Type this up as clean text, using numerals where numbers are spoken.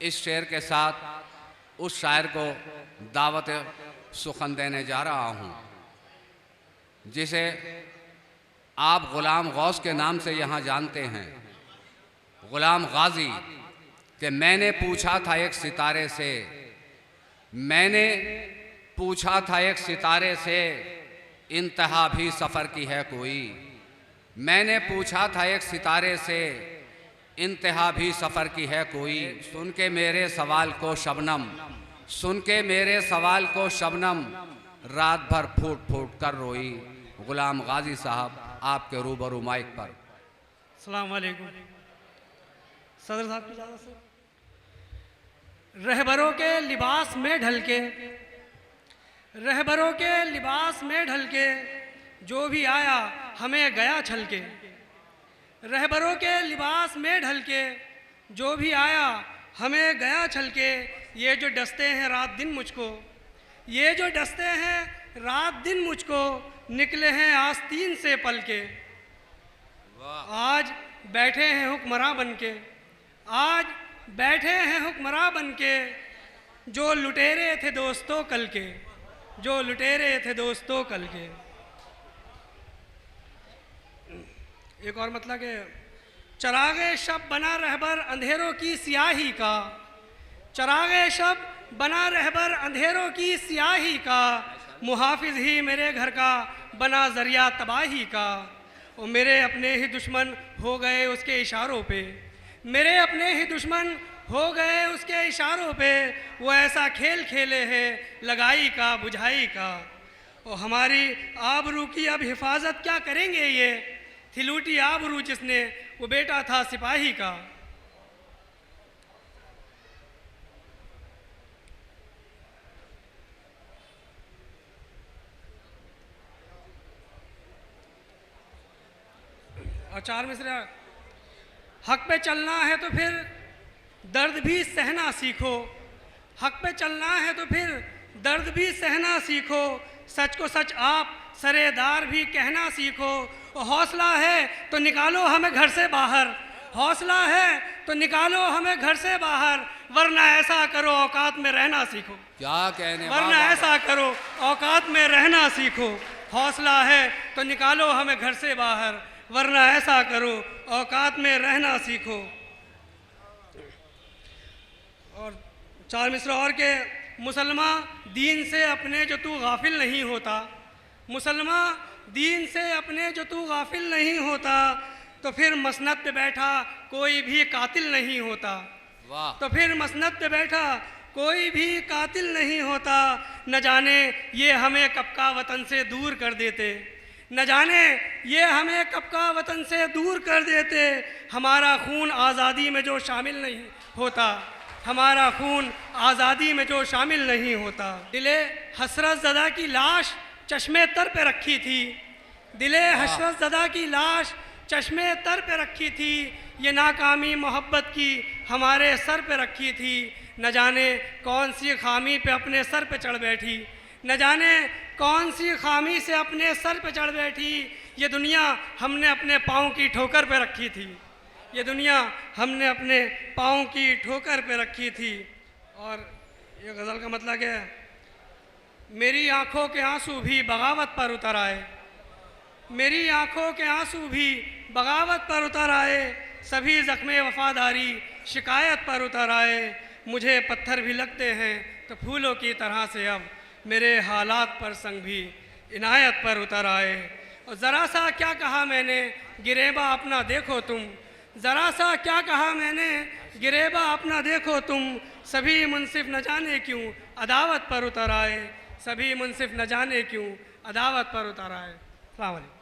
इस शेर के साथ उस शायर को दावत सुखन देने जा रहा हूँ, जिसे आप ग़ुलाम गौस के नाम से यहाँ जानते हैं, ग़ुलाम गाजी। कि मैंने पूछा था एक सितारे से, मैंने पूछा था एक सितारे से, इंतहा भी सफ़र की है कोई। मैंने पूछा था एक सितारे से, इंतहा भी सफ़र की है कोई। सुन के मेरे सवाल को शबनम, सुन के मेरे सवाल को शबनम, रात भर फूट फूट कर रोई। ग़ुलाम गाजी साहब आपके रूबरू माइक पर। अस्सलाम वालेकुम। सदर साहब की इजाज़त से। रहबरों के लिबास में ढल के, रहबरों के लिबास में ढल के, जो भी आया हमें गया छल के। रहबरों के लिबास में ढल के, जो भी आया हमें गया छल के। ये जो डसते हैं रात दिन मुझको, ये जो डसते हैं रात दिन मुझको, निकले हैं आस्तीन से पल के। आज बैठे हैं हुक्मरां बन के, आज बैठे हैं हुक्मरां बन के, जो लुटेरे थे दोस्तों कल के, जो लुटेरे थे दोस्तों कल के। एक और मतलब के, चरागे शब बना रहबर अंधेरों की स्याही का, चरागे शब बना रहबर अंधेरों की स्याही का, मुहाफिज ही मेरे घर का बना जरिया तबाही का। और मेरे अपने ही दुश्मन हो गए उसके इशारों पे, मेरे अपने ही दुश्मन हो गए उसके इशारों पे। वो ऐसा खेल खेले हैं लगाई का बुझाई का। और हमारी आबरू की अब हिफाजत क्या करेंगे ये, थी लूटी आबरू जिसने, वो बेटा था सिपाही का। और चार मिसरा, हक पे चलना है तो फिर दर्द भी सहना सीखो, हक पे चलना है तो फिर दर्द भी सहना सीखो। सच को सच आप सरेदार भी कहना सीखो। और हौसला है तो निकालो हमें घर से बाहर, हौसला है तो निकालो हमें घर से बाहर, वरना ऐसा करो औकात में रहना सीखो। क्या कहने, वरना ऐसा करो औकात में रहना सीखो। हौसला है तो निकालो हमें घर से बाहर, वरना ऐसा करो औकात में रहना सीखो। और चार मिसरा और के, मुसलमान दीन से अपने जो तू गाफिल नहीं होता, मुसलमान दीन से अपने जो तू गाफिल नहीं होता, तो फिर मसनद पे बैठा कोई भी कातिल नहीं होता। वाह। तो फिर मसनद पे बैठा कोई भी कातिल नहीं होता। न जाने ये हमें कब का वतन से दूर कर देते, न जाने ये हमें कब का वतन से दूर कर देते। हमारा खून आज़ादी में जो शामिल नहीं होता, हमारा खून आज़ादी में जो शामिल नहीं होता। दिले हसरत ज़दा की लाश चश्मे तर पे रखी थी, दिले हसरत ज़दा की लाश चश्मे तर पे रखी थी। ये नाकामी मोहब्बत की हमारे सर पे रखी थी। न जाने कौन सी खामी पे अपने सर पे चढ़ बैठी, न जाने कौन सी खामी से अपने सर पे चढ़ बैठी। ये दुनिया हमने अपने पाँव की ठोकर पे रखी थी, ये दुनिया हमने अपने पाँव की ठोकर पे रखी थी। और ये गज़ल का मतलब क्या है, मेरी आँखों के आंसू भी बगावत पर उतर आए, मेरी आँखों के आंसू भी बगावत पर उतर आए। सभी ज़ख्मे वफ़ादारी शिकायत पर उतर आए। मुझे पत्थर भी लगते हैं तो फूलों की तरह से अब मेरे हालात पर संग भी इनायत पर उतर आए। और ज़रा सा क्या कहा मैंने गिरेबा अपना देखो तुम, ज़रा सा क्या कहा मैंने गिरेबा अपना देखो तुम। सभी मुनसिफ न जाने क्यों अदावत पर उतर आए, सभी मुनसिफ न जाने क्यों अदावत पर उतर आए। अस्सलाम वालेकुम।